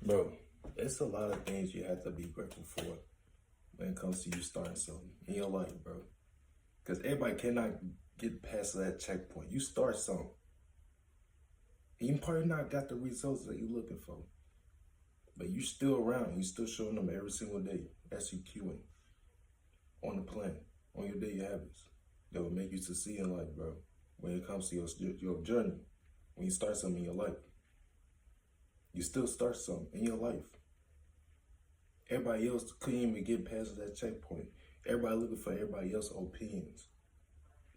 Bro, it's a lot of things you have to be grateful for when it comes to you starting something in your life, bro. Because everybody cannot get past that checkpoint. You start something, and you probably not got the results that you're looking for. But you still around. You still showing them every single day, executing on the plan, on your daily habits that will make you succeed in life, bro. When it comes to your journey, when you start something in your life, you still start something in your life. Everybody else couldn't even get past that checkpoint. Everybody looking for everybody else's opinions.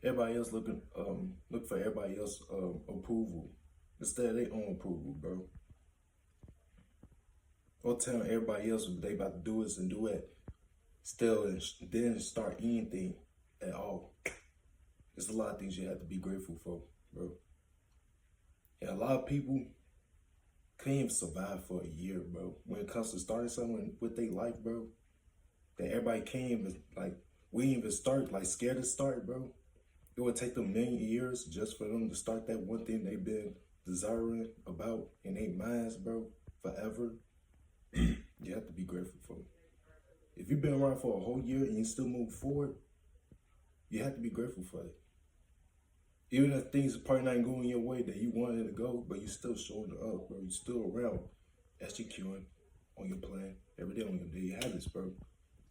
Everybody else looking for everybody else's approval instead of their own approval, bro. Or telling everybody else what they about to do this and do that. Still, and didn't start anything at all. There's a lot of things you have to be grateful for, bro. And a lot of people couldn't even survive for a year, bro. When it comes to starting something with their life, bro, that everybody came we didn't even start, scared to start, bro. It would take them many years just for them to start that one thing they've been desiring about in their minds, bro, forever. You have to be grateful for it. If you've been around for a whole year and you still move forward, you have to be grateful for it. Even if things probably not going your way that you wanted to go, but you still showing up, bro. You still around, executing on your plan every day on your daily habits, bro.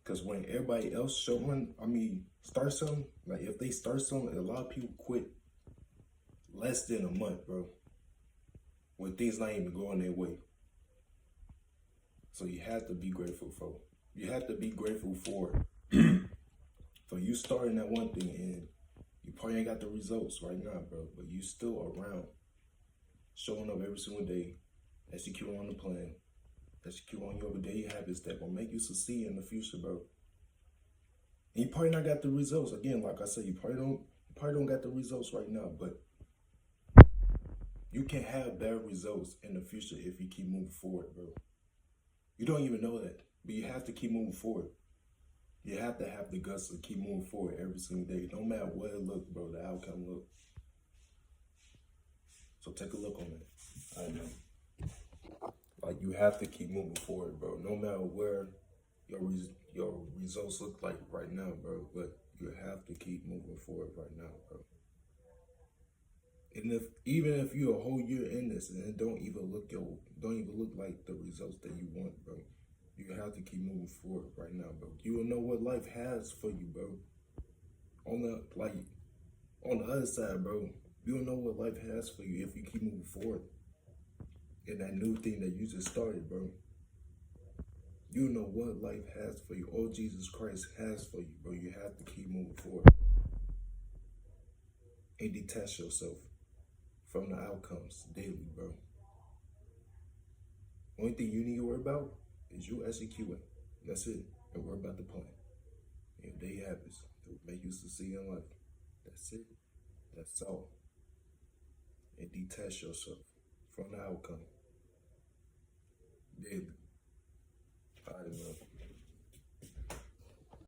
Because when everybody else start something, if they start something, a lot of people quit less than a month, bro. When things not even going their way. So you have to be grateful for it. You have to be grateful for for you starting that one thing, and you probably ain't got the results right now, bro, but you still around, showing up every single day, executing on the plan, executing on your daily habits that will make you succeed in the future, bro. And you probably not got the results. Again, like I said, you probably don't got the results right now, but you can have better results in the future if you keep moving forward, bro. You don't even know that, but you have to keep moving forward. You have to have the guts to keep moving forward every single day. No matter what it looks, bro, the outcome looks. So take a look on that. I know. You have to keep moving forward, bro. No matter where your results look like right now, bro. But you have to keep moving forward right now, bro. And even if you're a whole year in this and it don't even look like the results that you want, bro. You have to keep moving forward right now, bro. You will know what life has for you, bro. On the other side, bro, you will know what life has for you if you keep moving forward in that new thing that you just started, bro. You know what life has for you. All Jesus Christ has for you, bro. You have to keep moving forward and detach yourself from the outcomes daily, bro. Only thing you need to worry about is you executing. That's it. And worry about the plan. And daily habits that will make you succeed in life. That's it. That's all. And detach yourself from the outcome daily. All right, man.